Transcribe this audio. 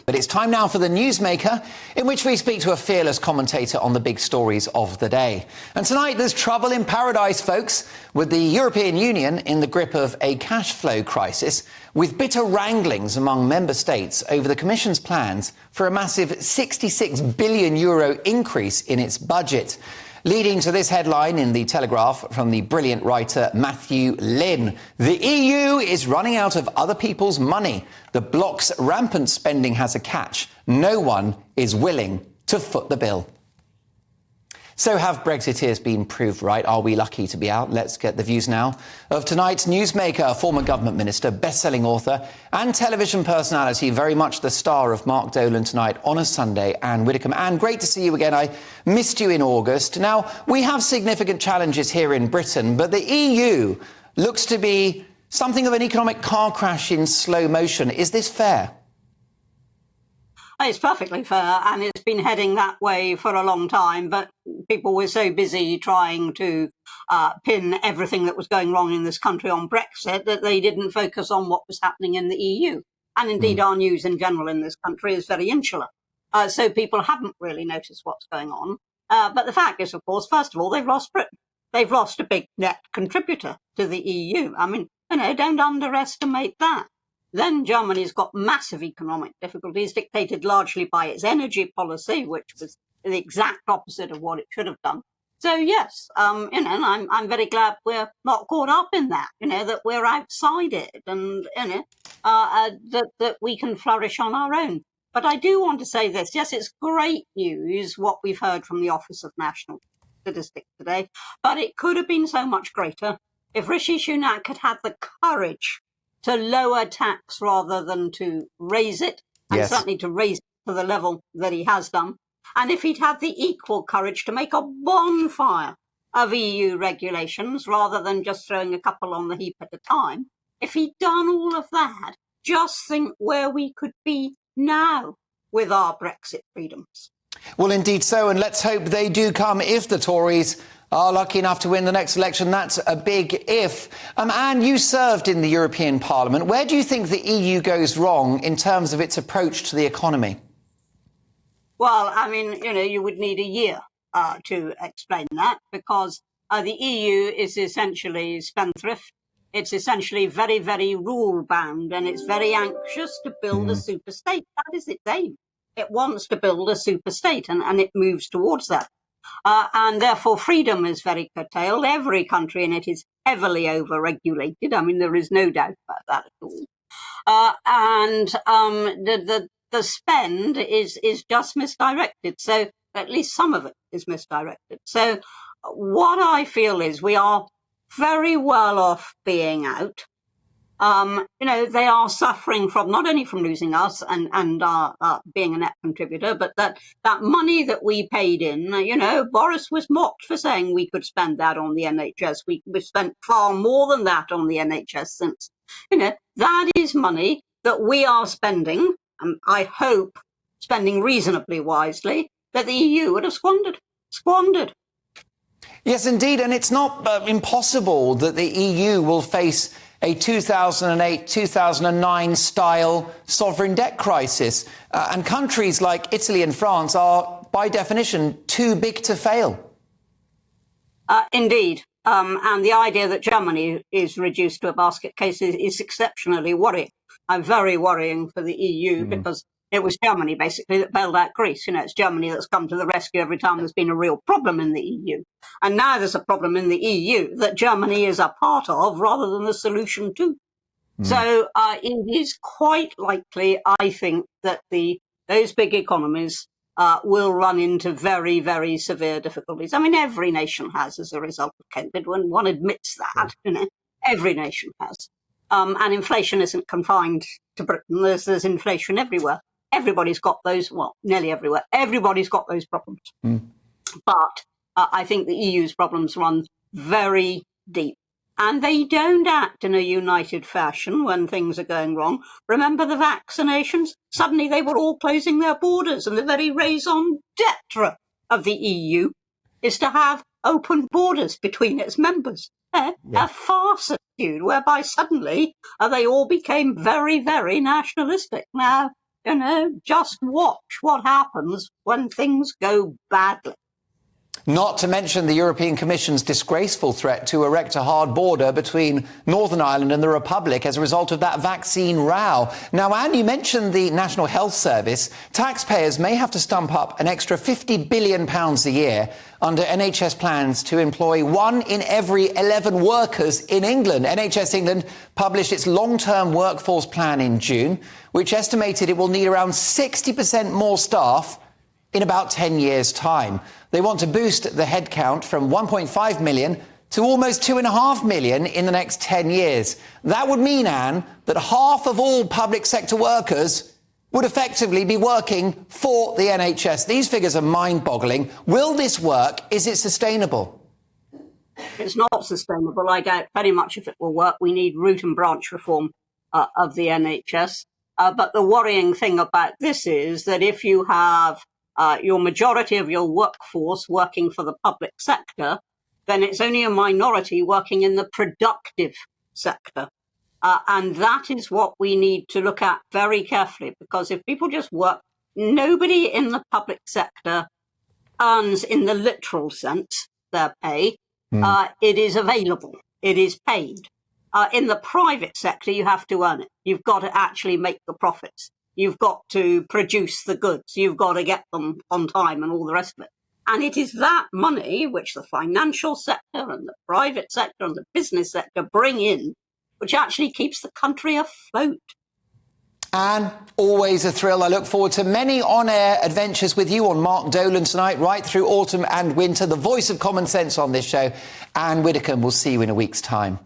But it's time now for the Newsmaker, in which we speak to a fearless commentator on the big stories of the day. And tonight there's trouble in paradise, folks, with the European Union in the grip of a cash flow crisis, with bitter wranglings among member states over the Commission's plans for a massive €66 billion increase in its budget. Leading to this headline in The Telegraph from the brilliant writer Matthew Lynn. The EU is running out of other people's money. The bloc's rampant spending has a catch. No one is willing to foot the bill. So have Brexiteers been proved right? Are we lucky to be out? Let's get the views now of tonight's Newsmaker, former government minister, best-selling author and television personality, very much the star of Mark Dolan tonight on a Sunday, Ann Widdecombe. Ann, great to see you again. I missed you in August. Now, we have significant challenges here in Britain, but the EU looks to be something of an economic car crash in slow motion. Is this fair? It's perfectly fair, and it's been heading that way for a long time, but people were so busy trying to pin everything that was going wrong in this country on Brexit that they didn't focus on what was happening in the EU. And indeed, our news in general in this country is very insular. So people haven't really noticed what's going on. But the fact is, of course, first of all, they've lost Britain. They've lost a big net contributor to the EU. I mean, don't underestimate that. Then Germany's got massive economic difficulties dictated largely by its energy policy, which was the exact opposite of what it should have done. So, yes, I'm very glad we're not caught up in that, that we're outside it and, that we can flourish on our own. But I do want to say this. Yes, it's great news, what we've heard from the Office of National Statistics today, but it could have been so much greater if Rishi Sunak had had the courage to lower tax rather than to raise it, and certainly to raise it to the level that he has done. And if he'd had the equal courage to make a bonfire of EU regulations rather than just throwing a couple on the heap at a time, if he'd done all of that, just think where we could be now with our Brexit freedoms. Well, indeed so, and let's hope they do come if the Tories are lucky enough to win the next election. That's a big if. Anne, you served in the European Parliament. Where do you think the EU goes wrong in terms of its approach to the economy? Well, I mean, you would need a year to explain that, because the EU is essentially spendthrift. It's essentially very, very rule-bound, and it's very anxious to build a super-state. That is its aim. It wants to build a super-state, and it moves towards that. And therefore, freedom is very curtailed. Every country in it is heavily over-regulated. I mean, there is no doubt about that at all. And the spend is just misdirected. So at least some of it is misdirected. So what I feel is we are very well off being out. They are suffering from not only from losing us and being a net contributor, but that money that we paid in, Boris was mocked for saying we could spend that on the NHS. We've spent far more than that on the NHS since. That is money that we are spending, and I hope spending reasonably wisely, that the EU would have squandered. Yes, indeed. And it's not impossible that the EU will face a 2008-2009 style sovereign debt crisis. And countries like Italy and France are, by definition, too big to fail. Indeed. And the idea that Germany is reduced to a basket case is exceptionally worrying. Very worrying for the EU, because it was Germany, basically, that bailed out Greece. It's Germany that's come to the rescue every time there's been a real problem in the EU. And now there's a problem in the EU that Germany is a part of rather than the solution to. So it is quite likely, I think, that those big economies will run into very, very severe difficulties. I mean, every nation has as a result of COVID. When one admits that, every nation has. And inflation isn't confined to Britain. There's inflation everywhere. Everybody's got those, nearly everywhere. Everybody's got those problems. But I think the EU's problems run very deep. And they don't act in a united fashion when things are going wrong. Remember the vaccinations? Suddenly they were all closing their borders, and the very raison d'etre of the EU is to have open borders between its members. A farce ensued, whereby suddenly they all became very, very nationalistic. Now, just watch what happens when things go badly. Not to mention the European Commission's disgraceful threat to erect a hard border between Northern Ireland and the Republic as a result of that vaccine row. Now, Anne, you mentioned the National Health Service. Taxpayers may have to stump up an extra £50 billion a year under NHS plans to employ 1 in every 11 workers in England. NHS England published its long-term workforce plan in June, which estimated it will need around 60% more staff in about 10 years' time. They want to boost the headcount from 1.5 million to almost 2.5 million in the next 10 years. That would mean, Anne, that half of all public sector workers would effectively be working for the NHS. These figures are mind-boggling. Will this work? Is it sustainable? It's not sustainable. I doubt very much if it will work. We need root and branch reform of the NHS. But the worrying thing about this is that if you have your majority of your workforce working for the public sector, then it's only a minority working in the productive sector. And that is what we need to look at very carefully, because if people just work, nobody in the public sector earns in the literal sense their pay. It is available. It is paid. In the private sector, you have to earn it. You've got to actually make the profits. You've got to produce the goods. You've got to get them on time and all the rest of it. And it is that money which the financial sector and the private sector and the business sector bring in, which actually keeps the country afloat. Anne, always a thrill. I look forward to many on-air adventures with you on Mark Dolan tonight, right through autumn and winter. The voice of common sense on this show. Ann Widdecombe, we'll see you in a week's time.